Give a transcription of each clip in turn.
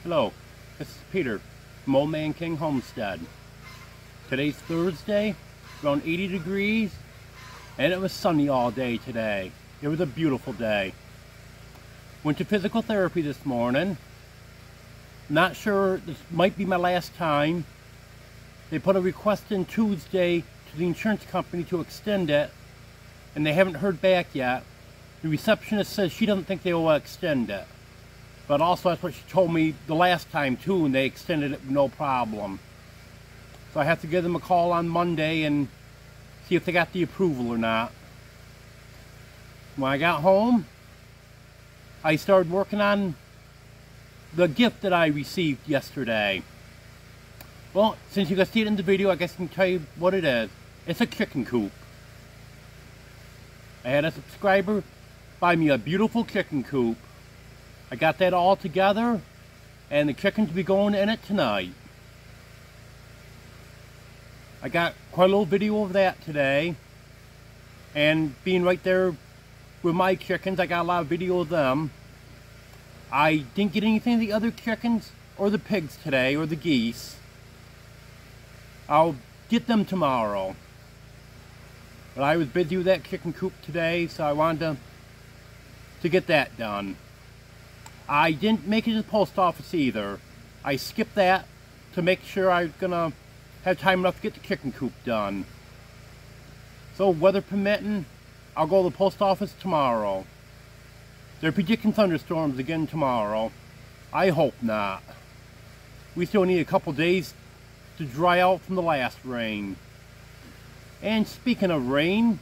Hello, this is Peter from Man King Homestead. Today's Thursday, around 80 degrees, and it was sunny all day today. It was a beautiful day. Went to physical therapy this morning. Not sure, this might be my last time. They put a request in Tuesday to the insurance company to extend it, and they haven't heard back yet. The receptionist says she doesn't think they will extend it. But also that's what she told me the last time too, and they extended it with no problem. So I have to give them a call on Monday and see if they got the approval or not. When I got home, I started working on the gift that I received yesterday. Well, since you guys see it in the video, I guess I can tell you what it is. It's a chicken coop. I had a subscriber buy me a beautiful chicken coop. I got that all together, and the chickens will be going in it tonight. I got quite a little video of that today, and being right there with my chickens, I got a lot of video of them. I didn't get anything of the other chickens or the pigs today, or the geese. I'll get them tomorrow. But I was busy with that chicken coop today, so I wanted to get that done. I didn't make it to the post office either. I skipped that to make sure I was gonna have time enough to get the chicken coop done. So weather permitting, I'll go to the post office tomorrow. They're predicting thunderstorms again tomorrow. I hope not. We still need a couple days to dry out from the last rain. And speaking of rain,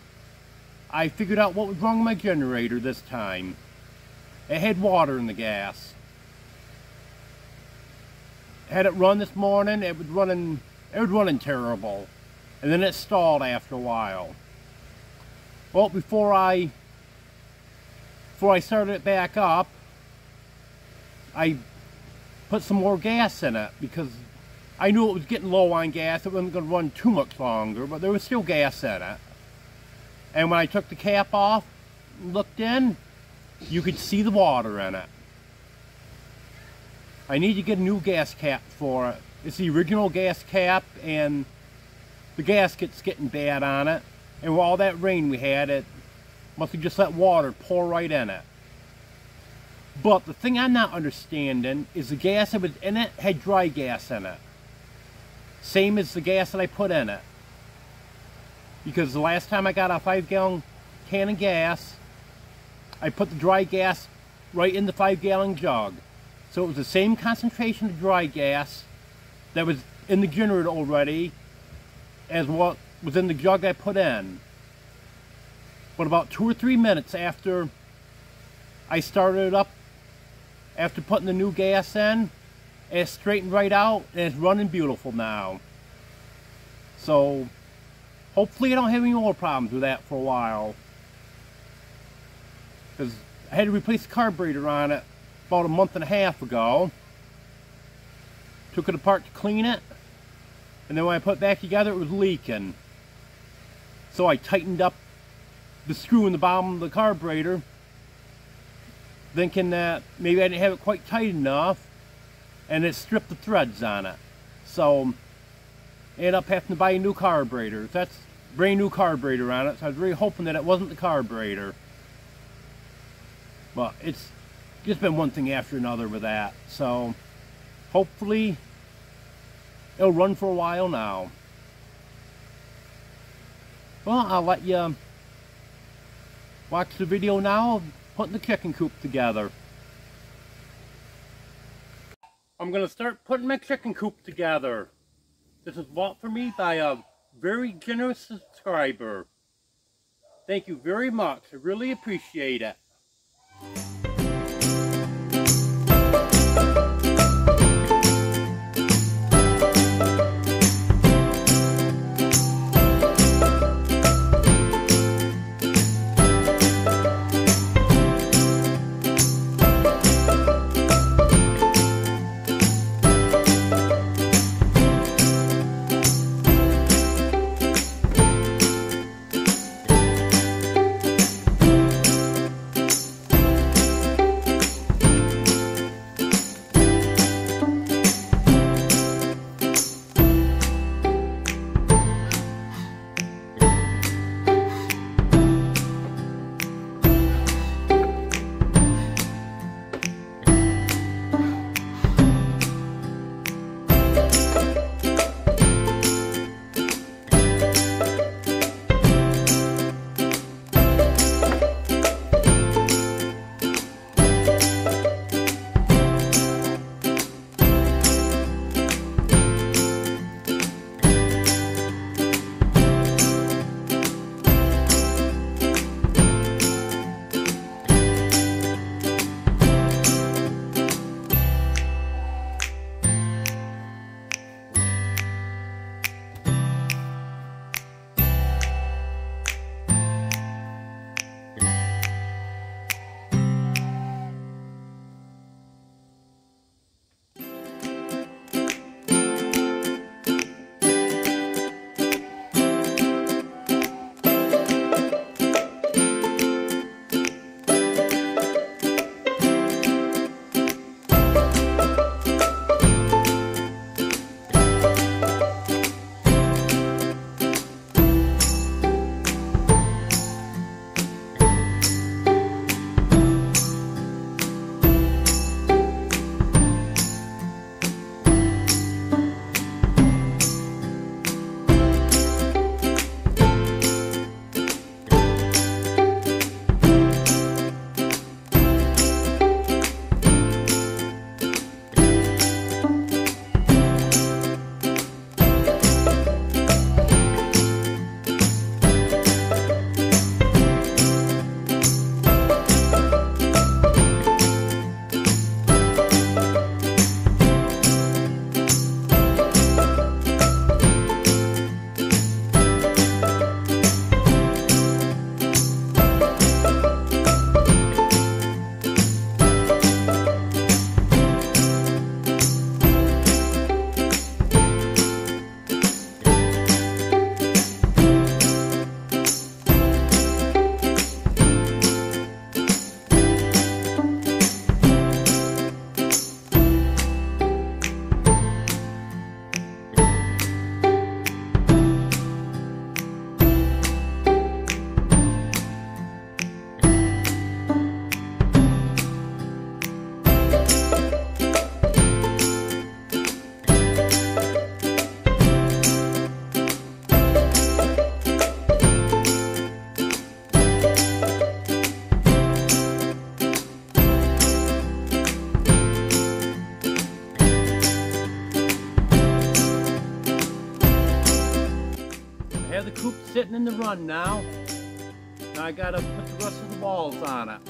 I figured out what was wrong with my generator this time. It had water in the gas. Had it run this morning, it was running terrible. And then it stalled after a while. Well, before I started it back up, I put some more gas in it because I knew it was getting low on gas. It wasn't going to run too much longer, but there was still gas in it. And when I took the cap off, looked in, you could see the water in it. I need to get a new gas cap for it. It's the original gas cap, and the gasket's getting bad on it. And with all that rain we had, it must have just let water pour right in it. But the thing I'm not understanding is the gas that was in it had dry gas in it. Same as the gas that I put in it. Because the last time I got a 5-gallon can of gas, I put the dry gas right in the 5-gallon jug. So it was the same concentration of dry gas that was in the generator already as what was in the jug I put in. But about 2 or 3 minutes after I started it up, after putting the new gas in, it straightened right out and it's running beautiful now. So hopefully I don't have any more problems with that for a while. Because I had to replace the carburetor on it about a month and a half ago. Took it apart to clean it, and then when I put it back together, it was leaking. So I tightened up the screw in the bottom of the carburetor, thinking that maybe I didn't have it quite tight enough, and it stripped the threads on it. So I ended up having to buy a new carburetor. That's a brand new carburetor on it, so I was really hoping that it wasn't the carburetor. But it's just been one thing after another with that. So hopefully it'll run for a while now. Well, I'll let you watch the video now of putting the chicken coop together. I'm going to start putting my chicken coop together. This is bought for me by a very generous subscriber. Thank you very much. I really appreciate it. coop's sitting in the run now. Now I gotta put the rest of the walls on it.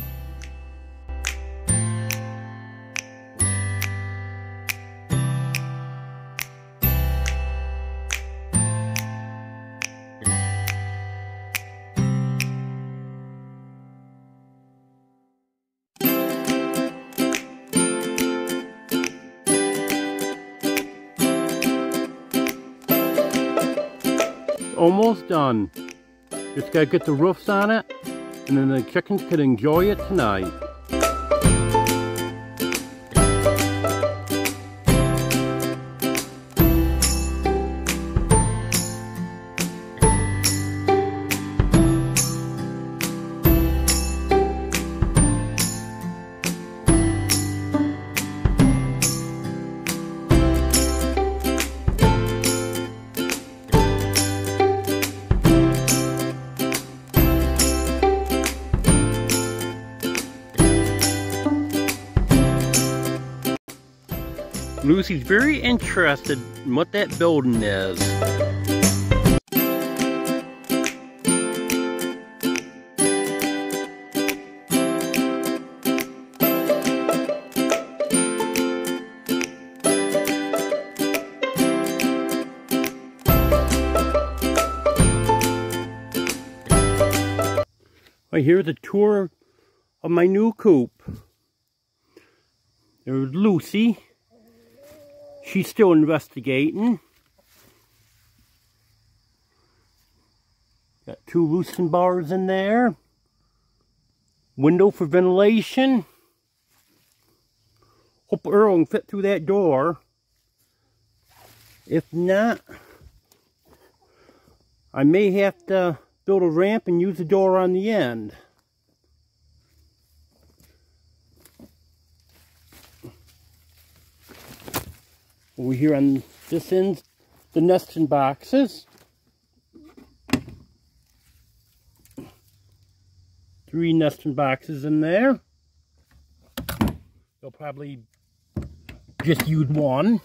Almost done. Just gotta get the roofs on it, and then the chickens can enjoy it tonight. Lucy's very interested in what that building is. Right, here's a tour of my new coop. There's Lucy. She's still investigating. Got 2 loosen bars in there. Window for ventilation. Hope Earl can fit through that door. If not, I may have to build a ramp and use the door on the end. Over here on this end, the nesting boxes. 3 nesting boxes in there. They'll probably just use 1.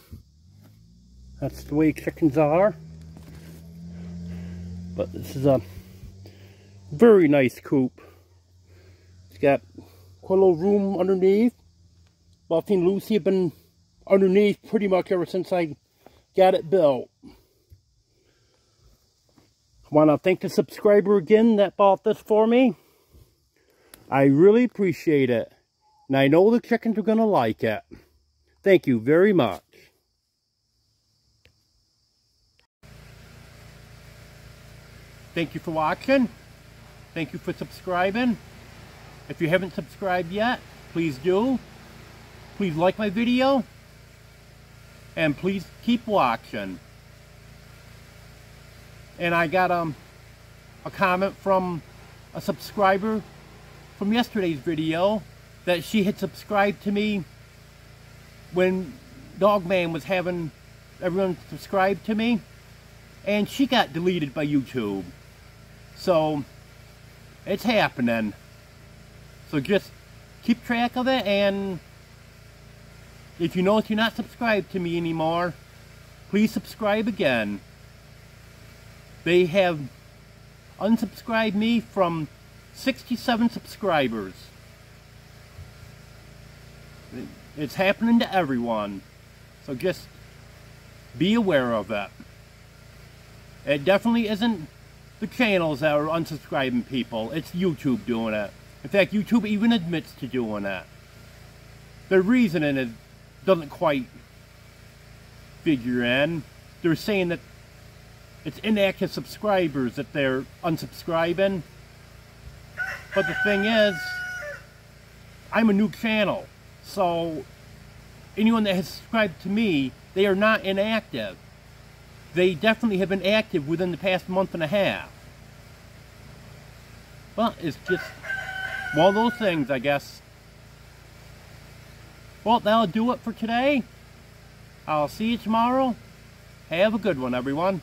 That's the way chickens are. But this is a very nice coop. It's got quite a little room underneath. Buffy and Lucy have been underneath pretty much ever since I got it built. I want to thank the subscriber again that bought this for me. I really appreciate it. And I know the chickens are going to like it. Thank you very much. Thank you for watching. Thank you for subscribing. If you haven't subscribed yet, please do. Please like my video. And please keep watching. And I got a comment from a subscriber from yesterday's video that she had subscribed to me when Dogman was having everyone subscribe to me, and she got deleted by YouTube. So it's happening. So just keep track of it, and if you notice you're not subscribed to me anymore, please subscribe again. They have unsubscribed me from 67 subscribers. It's happening to everyone. So just be aware of it. It definitely isn't the channels that are unsubscribing people. It's YouTube doing it. In fact, YouTube even admits to doing it. The reasoning is doesn't quite figure in. They're saying that it's inactive subscribers that they're unsubscribing. But the thing is, I'm a new channel. So anyone that has subscribed to me, they are not inactive. They definitely have been active within the past month and a half. Well, it's just one of those things, I guess. Well, that'll do it for today. I'll see you tomorrow. Have a good one, everyone.